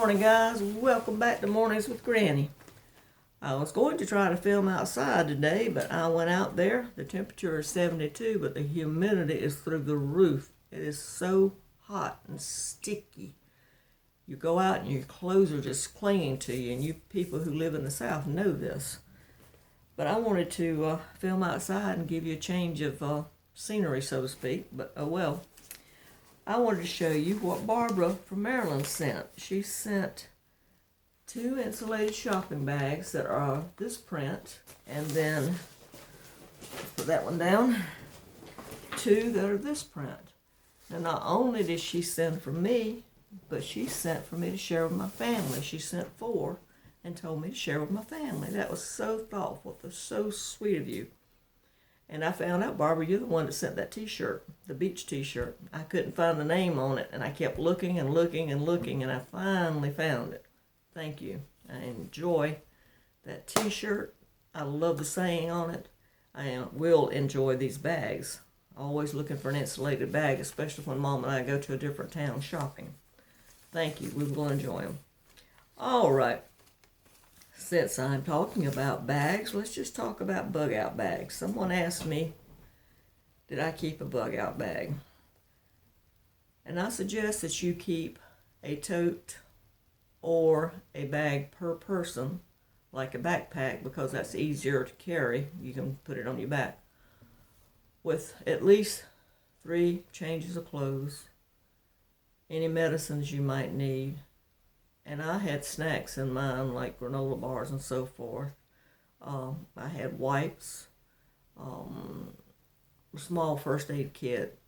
morning, guys. Welcome back to Mornings with Granny. I was going to try to film outside today, but I went out there. The temperature is 72, but the humidity is through the roof. It is so hot and sticky. You go out and your clothes are just clinging to you, and you people who live in the South know this. But I wanted to film outside and give you a change of scenery, so to speak, but oh well. I wanted to show you what Barbara from Maryland sent. She sent 2 insulated shopping bags that are this print, and then, put that one down, 2 that are this print. Now, not only did she send for me, but she sent for me to share with my family. She sent 4 and told me to share with my family. That was so thoughtful. That was so sweet of you. And I found out, Barbara, you're the one that sent that t-shirt, the beach t-shirt. I couldn't find the name on it, and I kept looking and looking and looking, and I finally found it. Thank you. I enjoy that t-shirt. I love the saying on it. I will enjoy these bags. Always looking for an insulated bag, especially when Mom and I go to a different town shopping. Thank you. We will enjoy them. All right. Since I'm talking about bags, let's just talk about bug-out bags. Someone asked me, did I keep a bug-out bag? And I suggest that you keep a tote or a bag per person, like a backpack, because that's easier to carry. You can put it on your back. With at least 3 changes of clothes, any medicines you might need, and I had snacks in mine, like granola bars and so forth. I had wipes, a small first aid kit.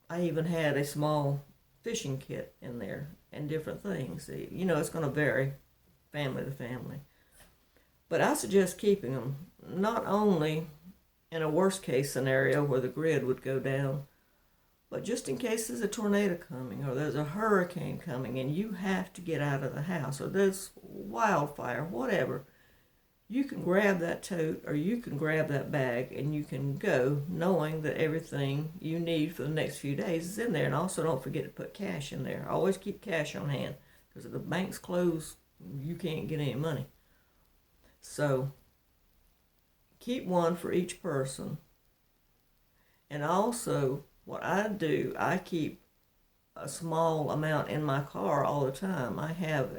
I even had a small fishing kit in there and different things. You know, it's going to vary family to family. But I suggest keeping them, not only in a worst case scenario where the grid would go down, but just in case there's a tornado coming or there's a hurricane coming and you have to get out of the house or there's wildfire, whatever, you can grab that tote or you can grab that bag and you can go knowing that everything you need for the next few days is in there. And also don't forget to put cash in there. Always keep cash on hand, because if the bank's closed, you can't get any money. So keep one for each person. And also, what I do, I keep a small amount in my car all the time. I have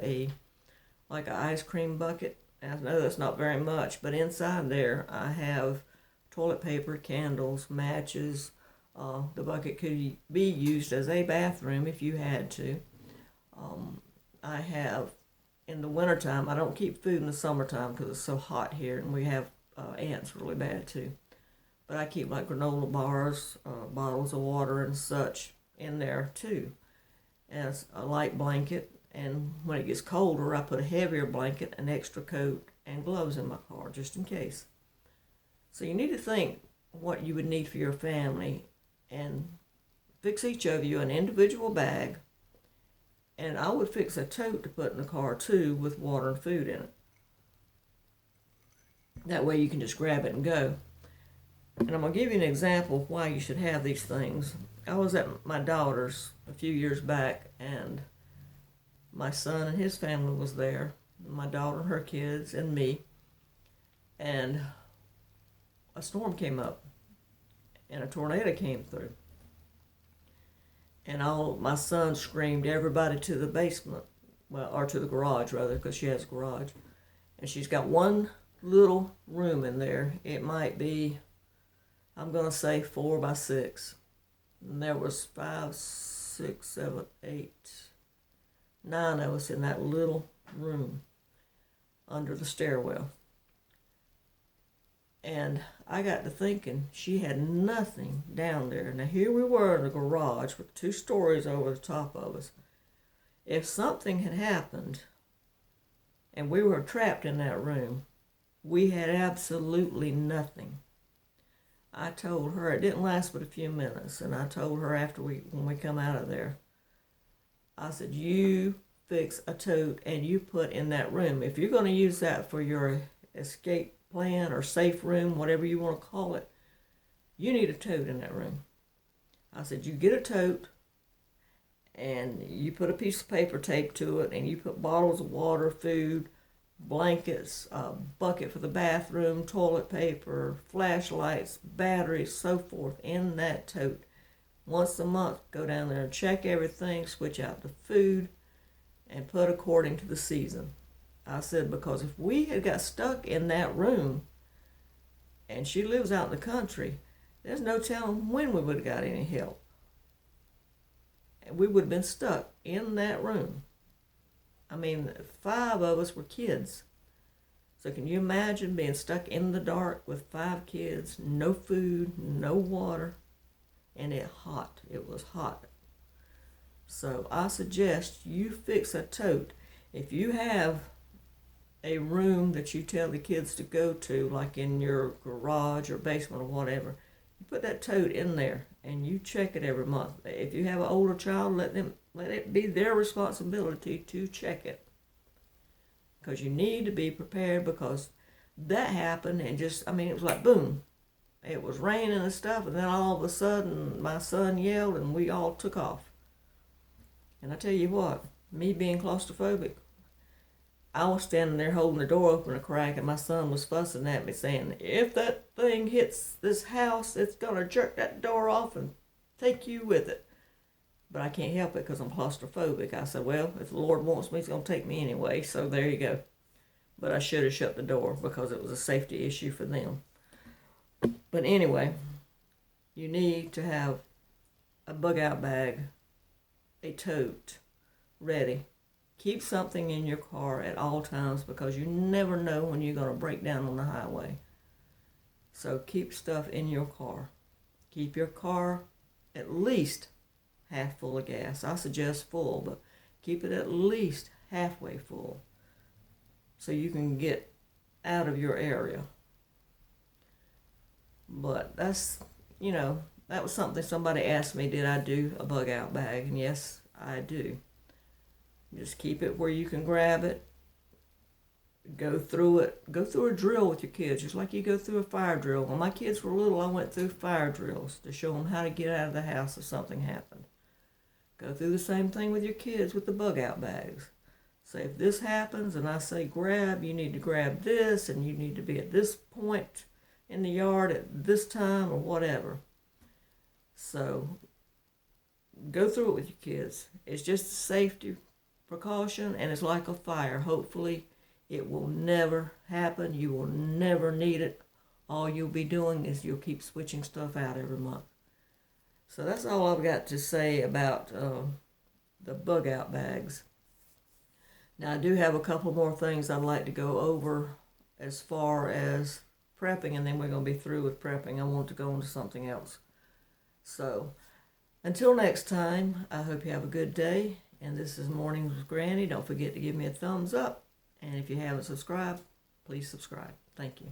like an ice cream bucket. I know that's not very much, but inside there I have toilet paper, candles, matches. The bucket could be used as a bathroom if you had to. I have, in the wintertime, I don't keep food in the summertime because it's so hot here, and we have ants really bad too. But I keep like granola bars, bottles of water and such in there too. As a light blanket, and when it gets colder, I put a heavier blanket, an extra coat, and gloves in my car just in case. So you need to think what you would need for your family and fix each of you an individual bag. And I would fix a tote to put in the car too with water and food in it. That way you can just grab it and go. And I'm going to give you an example of why you should have these things. I was at my daughter's a few years back, and my son and his family was there, my daughter and her kids, and me. And a storm came up, and a tornado came through. And my son screamed everybody to the basement, well, or to the garage, rather, because she has a garage. And she's got one little room in there. It might be, I'm going to say 4 by 6. And there was 5, 6, 7, 8, 9 of us in that little room under the stairwell. And I got to thinking, she had nothing down there. Now here we were in the garage with 2 stories over the top of us. If something had happened and we were trapped in that room, we had absolutely nothing. I told her, it didn't last but a few minutes, and I told her when we come out of there, I said, you fix a tote and you put in that room. If you're going to use that for your escape plan or safe room, whatever you want to call it, you need a tote in that room. I said, you get a tote and you put a piece of paper tape to it, and you put bottles of water, food, blankets, a bucket for the bathroom, toilet paper, flashlights, batteries, so forth in that tote. Once a month, go down there and check everything, switch out the food, and put according to the season. I said, because if we had got stuck in that room, and she lives out in the country, there's no telling when we would have got any help. And we would have been stuck in that room. I mean, 5 of us were kids. So can you imagine being stuck in the dark with 5 kids, no food, no water, and it was hot. So I suggest you fix a tote. If you have a room that you tell the kids to go to, like in your garage or basement or whatever, you put that tote in there and you check it every month. If you have an older child, let it be their responsibility to check it, because you need to be prepared, because that happened and it was like boom. It was raining and stuff, and then all of a sudden my son yelled and we all took off. And I tell you what, me being claustrophobic, I was standing there holding the door open a crack, and my son was fussing at me saying, if that thing hits this house, it's going to jerk that door off and take you with it. But I can't help it because I'm claustrophobic. I said, well, if the Lord wants me, he's going to take me anyway, so there you go. But I should have shut the door because it was a safety issue for them. But anyway, you need to have a bug-out bag, a tote ready. Keep something in your car at all times, because you never know when you're going to break down on the highway. So keep stuff in your car. Keep your car at least half full of gas. I suggest full, but keep it at least halfway full so you can get out of your area. But that's, that was something somebody asked me, did I do a bug out bag? And yes, I do. Just keep it where you can grab it. Go through it. Go through a drill with your kids, just like you go through a fire drill. When my kids were little, I went through fire drills to show them how to get out of the house if something happened. Go through the same thing with your kids with the bug out bags. Say, if this happens and I say grab, you need to grab this, and you need to be at this point in the yard at this time or whatever. So go through it with your kids. It's just a safety precaution, and it's like a fire. Hopefully it will never happen. You will never need it. All you'll be doing is you'll keep switching stuff out every month. So that's all I've got to say about the bug out bags. Now I do have a couple more things I'd like to go over as far as prepping, and then we're going to be through with prepping. I want to go on to something else. So until next time, I hope you have a good day. And this is Mornings with Granny. Don't forget to give me a thumbs up. And if you haven't subscribed, please subscribe. Thank you.